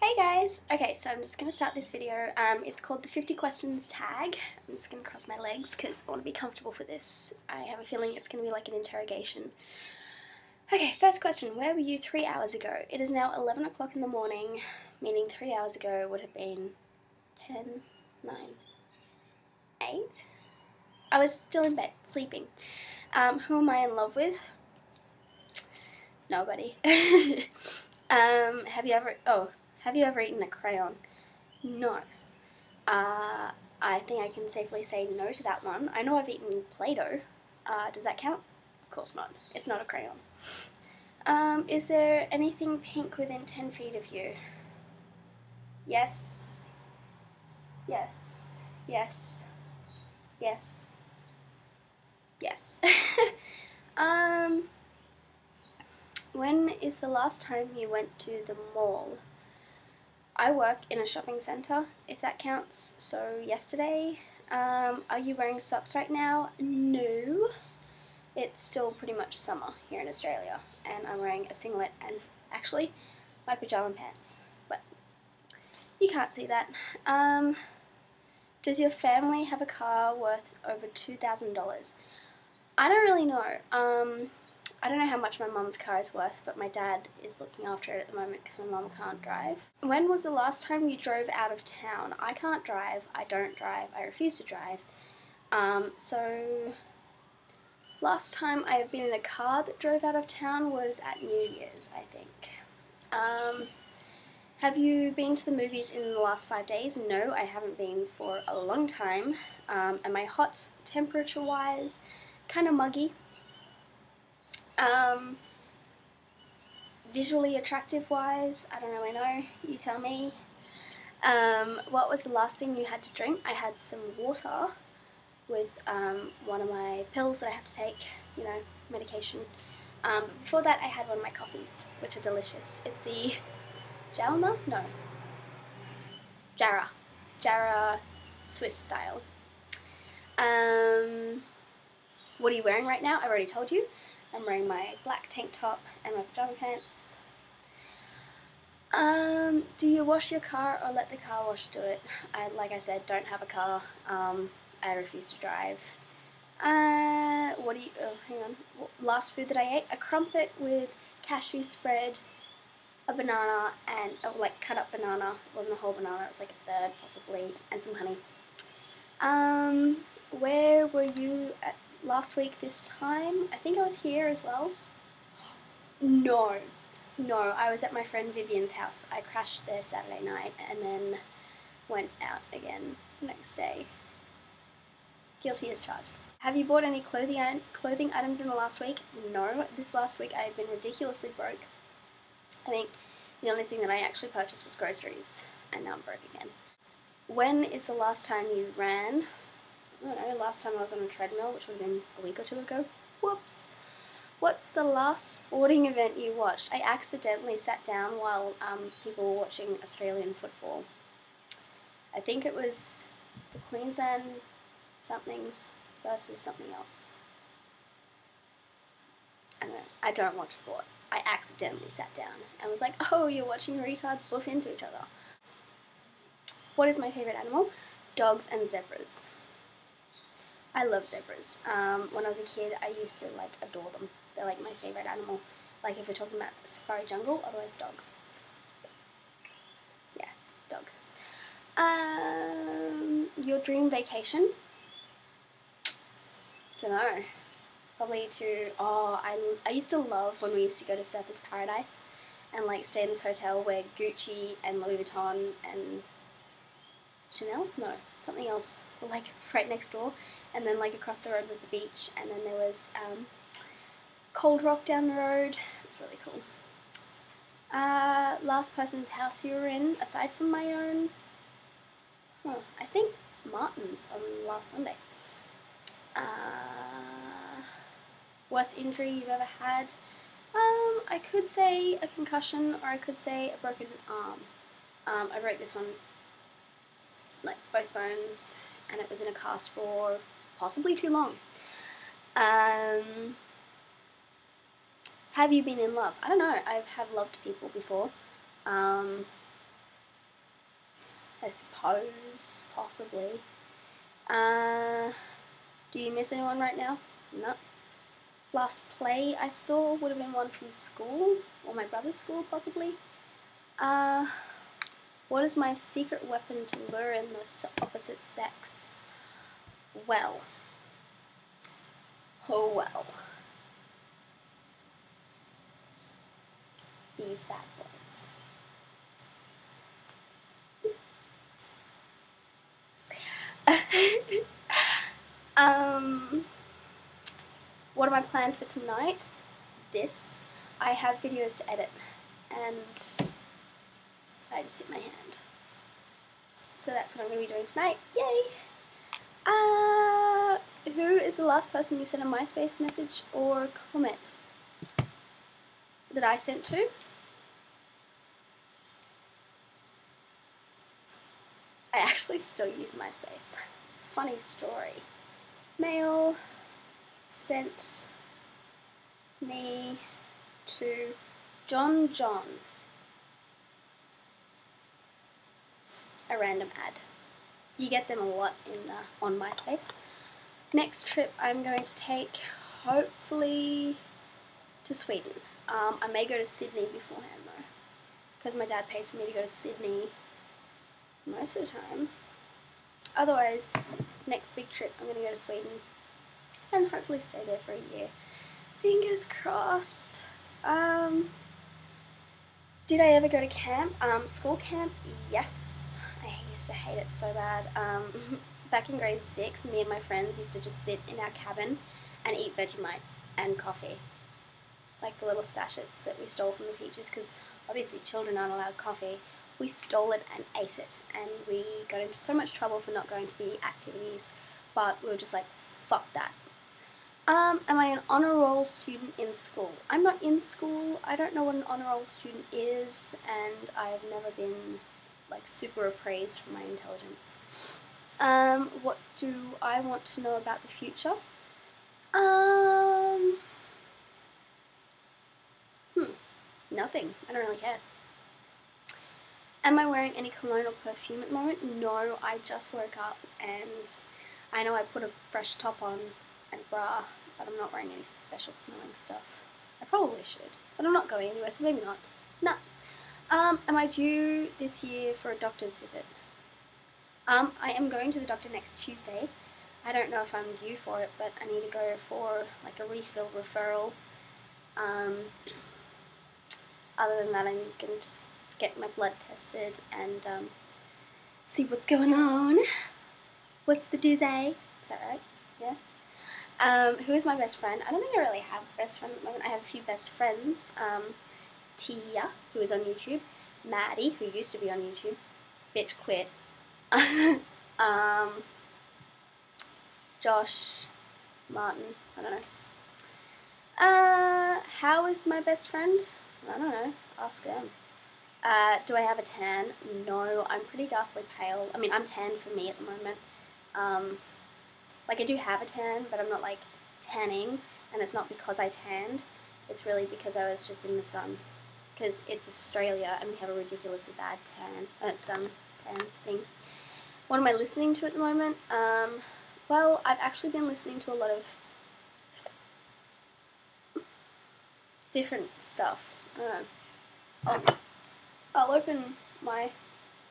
Hey guys! Okay, so I'm just going to start this video. It's called the 50 questions tag. I'm just going to cross my legs because I want to be comfortable for this. I have a feeling it's going to be like an interrogation. Okay, first question. Where were you 3 hours ago? It is now 11 o'clock in the morning, meaning 3 hours ago would have been 10, 9, 8? I was still in bed, sleeping. Who am I in love with? Nobody. Have you ever eaten a crayon? No. I think I can safely say no to that one. I know I've eaten Play-Doh. Does that count? Of course not. It's not a crayon. Is there anything pink within 10 feet of you? Yes. Yes. Yes. Yes. Yes. When is the last time you went to the mall? I work in a shopping centre, if that counts, so yesterday. Are you wearing socks right now? No. It's still pretty much summer here in Australia, and I'm wearing a singlet and actually my pyjama pants, but you can't see that. Does your family have a car worth over $2,000? I don't really know. I don't know how much my mum's car is worth, but my dad is looking after it at the moment because my mum can't drive. When was the last time you drove out of town? I can't drive, I don't drive, I refuse to drive. So last time I have been in a car that drove out of town was at New Year's, I think. Have you been to the movies in the last 5 days? No, I haven't been for a long time. Am I hot temperature-wise? Kind of muggy. Visually attractive-wise, I don't really know. You tell me. What was the last thing you had to drink? I had some water with one of my pills that I have to take, you know, medication. Before that I had one of my coffees, which are delicious. It's the Jalna? No. Jarrah Swiss style. What are you wearing right now? I've already told you. I'm wearing my black tank top and my pajama pants. Do you wash your car or let the car wash do it? Like I said, don't have a car. I refuse to drive. Hang on. Last food that I ate, a crumpet with cashew spread, a banana, and like cut up banana. It wasn't a whole banana, it was like a third possibly, and some honey. Where were you at last week this time? I think I was here as well. No, I was at my friend Vivian's house. I crashed there Saturday night and then went out again the next day. Guilty as charged. Have you bought any clothing items in the last week? No, this last week I've been ridiculously broke. I think the only thing that I actually purchased was groceries, and now I'm broke again. When is the last time you ran? I don't know, last time I was on a treadmill, which would have been a week or two ago. Whoops. What's the last sporting event you watched? I accidentally sat down while people were watching Australian football. I think it was the Queensland somethings versus something else. I don't know. I don't watch sport. I accidentally sat down and was like, oh, you're watching retards buff into each other. What is my favourite animal? Dogs and zebras. I love zebras. When I was a kid, I used to like adore them. They're like my favourite animal. Like if we're talking about safari jungle, otherwise dogs. Yeah, dogs. Your dream vacation? Don't know. Probably to, I used to love when we used to go to Surfers Paradise and like stay in this hotel where Gucci and Louis Vuitton and Chanel? No, something else were like right next door. And then like across the road was the beach, and then there was Cold Rock down the road. It was really cool. Last person's house you were in, aside from my own? I think Martin's on last Sunday. Worst injury you've ever had? I could say a concussion, or I could say a broken arm. I broke this one, like both bones, and it was in a cast for possibly too long. Have you been in love? I don't know. I have loved people before. I suppose, possibly. Do you miss anyone right now? No. Last play I saw would have been one from school, or my brother's school, possibly. What is my secret weapon to lure in the opposite sex? Well. Oh well. These bad boys. What are my plans for tonight? This. I have videos to edit, and I just hit my hand. So that's what I'm going to be doing tonight. Yay! Who is the last person you sent a MySpace message or comment that I sent to? I actually still use MySpace. Funny story. Mail sent me to John. A random ad. You get them a lot on MySpace. Next trip I'm going to take, hopefully, to Sweden. I may go to Sydney beforehand though, because my dad pays for me to go to Sydney most of the time. Otherwise, next big trip I'm going to go to Sweden and hopefully stay there for a year. Fingers crossed. Did I ever go to camp? School camp? Yes. I used to hate it so bad. Back in grade 6, me and my friends used to just sit in our cabin and eat Vegemite and coffee. Like the little sachets that we stole from the teachers, because obviously children aren't allowed coffee. We stole it and ate it, and we got into so much trouble for not going to the activities, but we were just like, fuck that. Am I an honour roll student in school? I'm not in school, I don't know what an honour roll student is, and I've never been like super appraised for my intelligence. What do I want to know about the future? Nothing. I don't really care. Am I wearing any cologne or perfume at the moment? No, I just woke up and I know I put a fresh top on and bra, but I'm not wearing any special smelling stuff. I probably should, but I'm not going anywhere, so maybe not. No. Am I due this year for a doctor's visit? I am going to the doctor next Tuesday. I don't know if I'm due for it, but I need to go for like a refill referral. Other than that, I'm going to just get my blood tested and see what's going on. What's the dizzy? Is that right? Yeah. Who is my best friend? I don't think I really have a best friend at the moment. I have a few best friends. Tia, who is on YouTube. Maddie, who used to be on YouTube. Bitch quit. Josh, Martin, I don't know. How is my best friend? I don't know. Ask them. Do I have a tan? No, I'm pretty ghastly pale. I mean, I'm tan for me at the moment. Like, I do have a tan, but I'm not, like, tanning, and it's not because I tanned. It's really because I was just in the sun. Because it's Australia, and we have a ridiculously bad sun tan thing. What am I listening to at the moment? Well, I've actually been listening to a lot of different stuff. I'll open my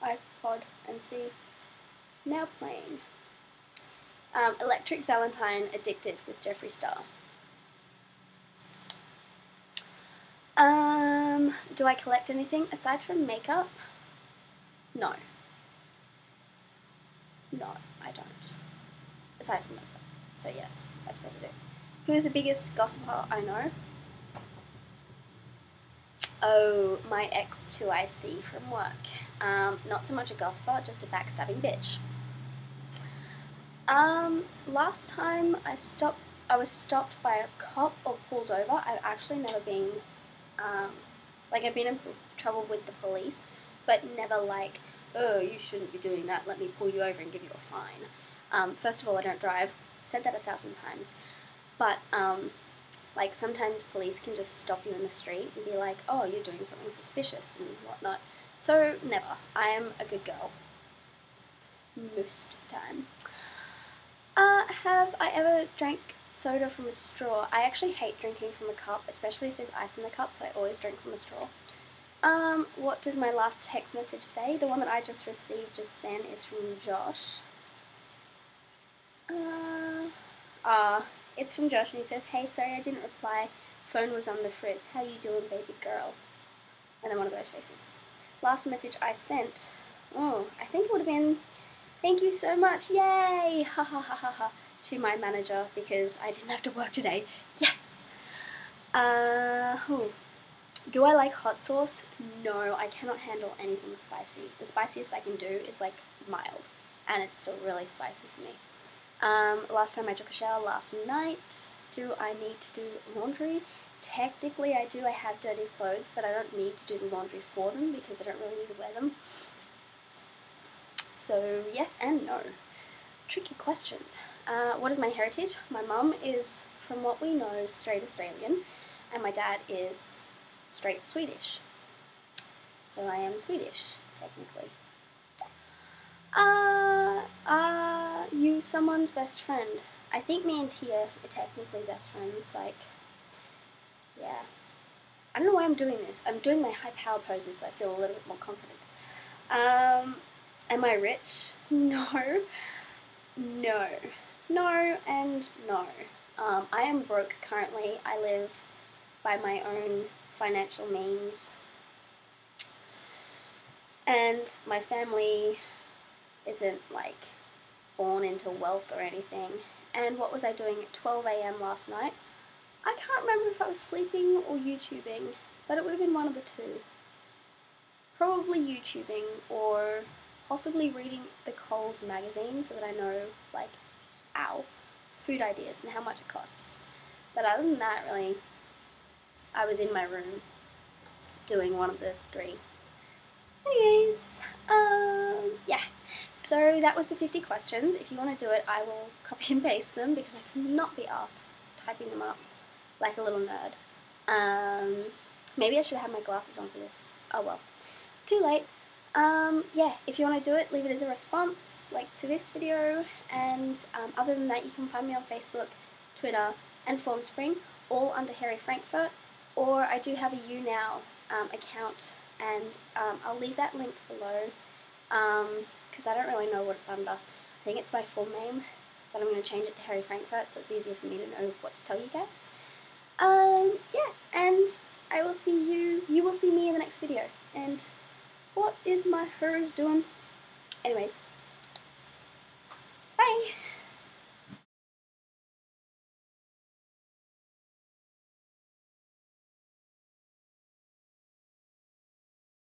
iPod and see. Now playing. Electric Valentine, Addicted with Jeffree Star. Do I collect anything aside from makeup? No. No, I don't. Aside from makeup. So yes, I suppose I do. Who is the biggest gossiper I know? Oh, my ex who I see from work. Not so much a gossiper, just a backstabbing bitch. Last time I was stopped by a cop or pulled over. I've actually never been, I've been in trouble with the police, but never like, oh, you shouldn't be doing that, let me pull you over and give you a fine. First of all, I don't drive, said that 1,000 times, but, like, sometimes police can just stop you in the street and be like, oh, you're doing something suspicious and whatnot. So, never. I am a good girl. most of the time. Have I ever drank soda from a straw? I actually hate drinking from a cup, especially if there's ice in the cup, so I always drink from a straw. What does my last text message say? The one that I just received just then is from Josh. It's from Josh, and he says, "Hey, sorry I didn't reply. Phone was on the fritz. How you doing, baby girl?" And then one of those faces. Last message I sent. Oh, I think it would have been, "Thank you so much, yay, ha ha ha ha ha," to my manager because I didn't have to work today. Yes! Do I like hot sauce? No, I cannot handle anything spicy. The spiciest I can do is like mild, and it's still really spicy for me. Last time I took a shower last night. Do I need to do laundry? Technically I do. I have dirty clothes, but I don't need to do the laundry for them because I don't really need to wear them. So yes and no. Tricky question. What is my heritage? My mum is, from what we know, straight Australian, and my dad is straight Swedish. So I am Swedish, technically. Are you someone's best friend? I think me and Tia are technically best friends, like, yeah. I don't know why I'm doing this. I'm doing my high power poses so I feel a little bit more confident. Am I rich? No. No. No and no. I am broke currently. I live by my own financial means. And my family isn't like born into wealth or anything. And what was I doing at 12 AM last night? I can't remember if I was sleeping or YouTubing, but it would have been one of the two. Probably YouTubing or possibly reading the Coles magazine so that I know, like, food ideas and how much it costs. But other than that, really, I was in my room doing one of the three. Anyways, yeah. So that was the 50 questions. If you want to do it, I will copy and paste them because I cannot be asked typing them up like a little nerd. Maybe I should have my glasses on for this. Oh well. Too late. Yeah, if you want to do it, leave it as a response, like to this video, and other than that, you can find me on Facebook, Twitter, and Formspring, all under Harry Frankfurt, or I do have a YouNow account, and I'll leave that linked below, because I don't really know what it's under. I think it's my full name, but I'm going to change it to Harry Frankfurt, so it's easier for me to know what to tell you guys. Yeah, and I will see you will see me in the next video, and what is my hers doing? Anyways,